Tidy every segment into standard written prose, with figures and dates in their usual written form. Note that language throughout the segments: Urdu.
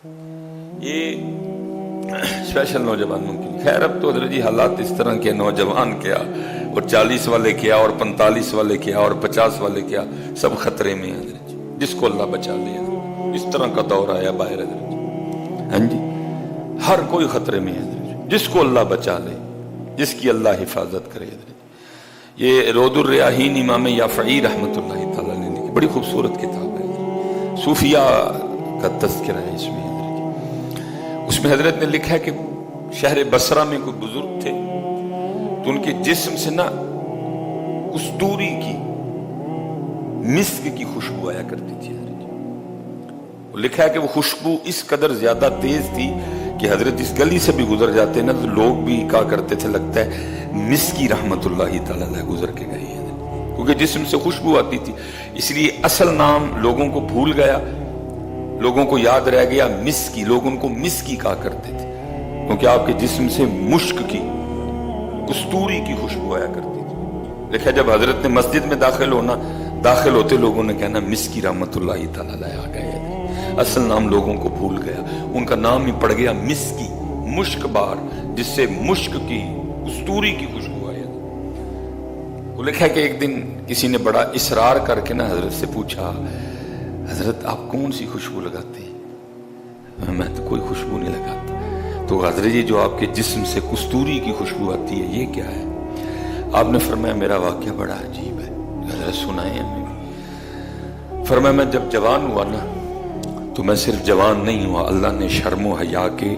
یہ اسپیشل نوجوانوں کی خیر اب تو حضرت جی حالات اس طرح کے نوجوان کیا اور 40 والے کیا اور 45 والے کیا اور 50 والے کیا سب خطرے میں ہیں حضرت جی، جس کو اللہ بچا لے اس طرح کا دور آیا باہر حضرت جی، ہاں جی ہر کوئی خطرے میں ہے حضرت جی، جس کو اللہ بچا لے، جس کی اللہ حفاظت کرے حضرت جی۔ یہ روض الریاحین امام یافعی رحمۃ اللہ تعالیٰ نے لکھی، بڑی خوبصورت کتاب ہے، صوفیہ کا تذکرہ ہے اس میں حضرت جی۔ اس میں حضرت نے لکھا ہے کہ شہر بصرہ میں کوئی بزرگ تھے تو ان کے جسم سے نا کستوری کی مسک کی خوشبو آیا کرتی تھی حضرت جی۔ وہ لکھا ہے کہ وہ خوشبو اس قدر زیادہ تیز تھی کہ حضرت اس گلی سے بھی گزر جاتے نا تو لوگ بھی کہا کرتے تھے لگتا ہے مسکی رحمت اللہ تعالیٰ علیہ گزر کے گئی ہے، کیونکہ جسم سے خوشبو آتی تھی۔ اس لیے اصل نام لوگوں کو بھول گیا، لوگوں کو یاد رہ گیا مسکی، لوگ ان کو مسکی کہا کرتے تھے کیونکہ آپ کے جسم سے مشک کی کستوری کی خوشبو آیا کرتی تھی۔ دیکھا جب حضرت نے مسجد میں داخل ہوتے لوگوں نے کہنا مسکی رحمت اللہ تعالیٰ علیہ آ گئے، اصل نام لوگوں کو بھول گیا، ان کا نام ہی پڑ گیا مسکی، مشک بار، جس سے مشک کی کستوری کی خوشبو آئی۔ وہ لکھا کہ ایک دن کسی نے بڑا اصرار کر کے نا حضرت سے پوچھا، حضرت آپ کون سی خوشبو لگاتے ہیں؟ میں تو کوئی خوشبو نہیں لگاتا۔ تو حضرت یہ جو آپ کے جسم سے کستوری کی خوشبو آتی ہے یہ کیا ہے؟ آپ نے فرمایا میرا واقعہ بڑا عجیب ہے، حضرت سنائے ہمیں۔ فرمایا میں جب جوان ہوا نا تو میں صرف جوان نہیں ہوا، اللہ نے شرم و حیا کے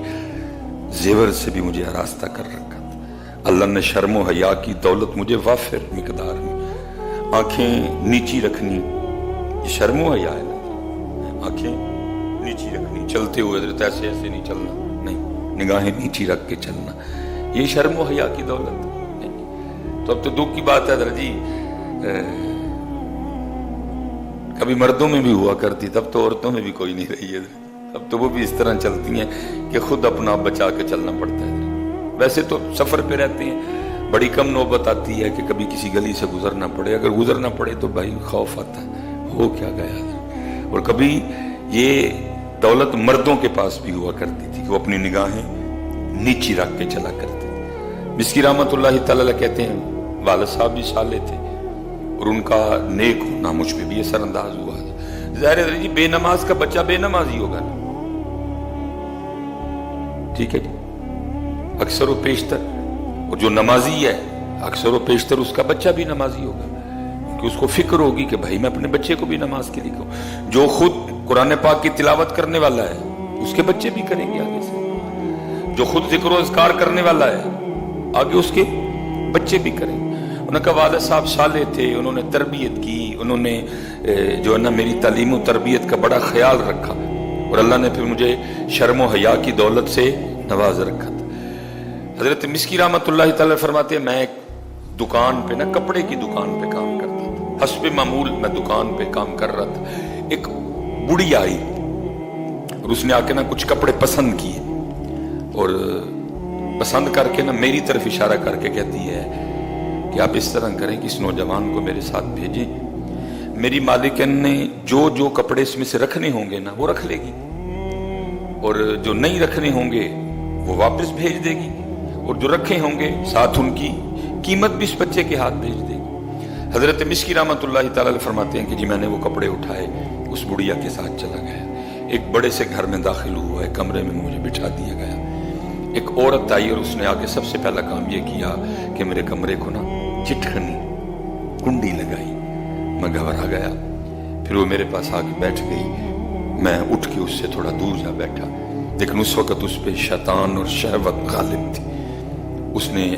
زیور سے بھی مجھے آراستہ کر رکھا تھا۔ اللہ نے شرم و حیا کی دولت مجھے وافر مقدار میں، آنکھیں نیچی رکھنی یہ شرم و حیا ہے نا، آنکھیں نیچی رکھنی، چلتے ہوئے حضرت ایسے نہیں چلنا، نہیں، نگاہیں نیچی رکھ کے چلنا، یہ شرم و حیا کی دولت نہیں۔ تو اب تو دکھ کی بات ہے حضرت جی، کبھی مردوں میں بھی ہوا کرتی، تب تو عورتوں میں بھی کوئی نہیں رہی ہے، اب تو وہ بھی اس طرح چلتی ہیں کہ خود اپنا آپ بچا کے چلنا پڑتا ہے۔ ویسے تو سفر پہ رہتے ہیں، بڑی کم نوبت آتی ہے کہ کبھی کسی گلی سے گزرنا پڑے، اگر گزرنا پڑے تو بھائی خوف آتا ہے ہو کیا گیا۔ اور کبھی یہ دولت مردوں کے پاس بھی ہوا کرتی تھی کہ وہ اپنی نگاہیں نیچی رکھ کے چلا کرتے تھے۔ مسکی رحمت اللہ تعالیٰ کہتے ہیں والد صاحب بھی صالح تھے اور ان کا نیک ہونا مجھ پہ بھی اثر انداز ہوا۔ ظاہر ہے جی بے نماز کا بچہ بے نماز ہی ہوگا نا، ٹھیک ہے جی، اکثر و بیشتر، اور جو نمازی ہے اکثر و بیشتر اس کا بچہ بھی نمازی ہوگا، کہ اس کو فکر ہوگی کہ بھائی میں اپنے بچے کو بھی نماز کے لیے کہوں۔ جو خود قرآن پاک کی تلاوت کرنے والا ہے اس کے بچے بھی کریں گے آگے سے، جو خود ذکر و اذکار کرنے والا ہے آگے اس کے بچے بھی کریں گے۔ انہوں نے کہا والد صاحب صالح تھے، انہوں نے تربیت کی، انہوں نے جو ہے نا میری تعلیم و تربیت کا بڑا خیال رکھا، اور اللہ نے پھر مجھے شرم و حیا کی دولت سے نواز رکھا تھا۔ حضرت مسکی رحمت اللہ تعالیٰ فرماتے ہیں میں ایک دکان پہ نا کپڑے کی دکان پہ کام کرتا تھا، حسب معمول میں دکان پہ کام کر رہا تھا، ایک بڑی آئی اور اس نے آ کے نا کچھ کپڑے پسند کیے، اور پسند کر کے نا میری طرف اشارہ کر کے کہتی ہے کہ آپ اس طرح کریں کہ اس نوجوان کو میرے ساتھ بھیجیں، میری مالکن نے جو کپڑے اس میں سے رکھنے ہوں گے نا وہ رکھ لے گی، اور جو نہیں رکھنے ہوں گے وہ واپس بھیج دے گی، اور جو رکھے ہوں گے ساتھ ان کی قیمت بھی اس بچے کے ہاتھ بھیج دے گی۔ حضرت مسکی رحمت اللہ تعالیٰ فرماتے ہیں کہ جی میں نے وہ کپڑے اٹھائے، اس بڑھیا کے ساتھ چلا گیا، ایک بڑے سے گھر میں داخل ہوا، ایک کمرے میں مجھے بٹھا دیا گیا، ایک عورت آئی اور اس نے آگے سب سے پہلا کام یہ کیا کہ میرے کمرے کو نا چٹکنی کنڈی لگائی، میں گھبرا گیا، پھر وہ میرے پاس آ کے بیٹھ گئی، میں اٹھ کے اس سے تھوڑا دور جا بیٹھا، لیکن اس وقت اس پہ شیطان اور شہوت غالب تھی، اس نے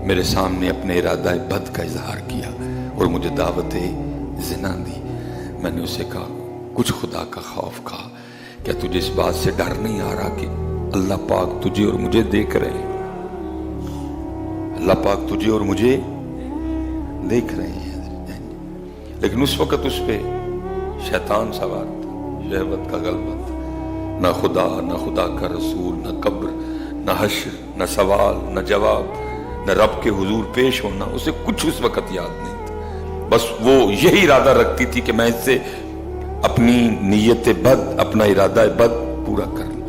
میرے سامنے اپنے ارادہ بد کا اظہار کیا اور مجھے دعوت زنا دی۔ میں نے اسے کہا کچھ خدا کا خوف کھا، کیا تجھے اس بات سے ڈر نہیں آ رہا کہ اللہ پاک تجھے اور مجھے دیکھ رہے ہیں، اللہ پاک تجھے اور مجھے دیکھ رہے ہیں۔ لیکن اس وقت اس پہ شیطان سوار تھا، شہوت کا غلبہ تھا، نہ خدا، نہ خدا کا رسول، نہ قبر، نہ حشر، نہ سوال، نہ جواب، نہ رب کے حضور پیش ہونا، اسے کچھ اس وقت یاد نہیں تھا، بس وہ یہی ارادہ رکھتی تھی کہ میں اس سے اپنی نیت بد، اپنا ارادہ بد پورا کر لوں۔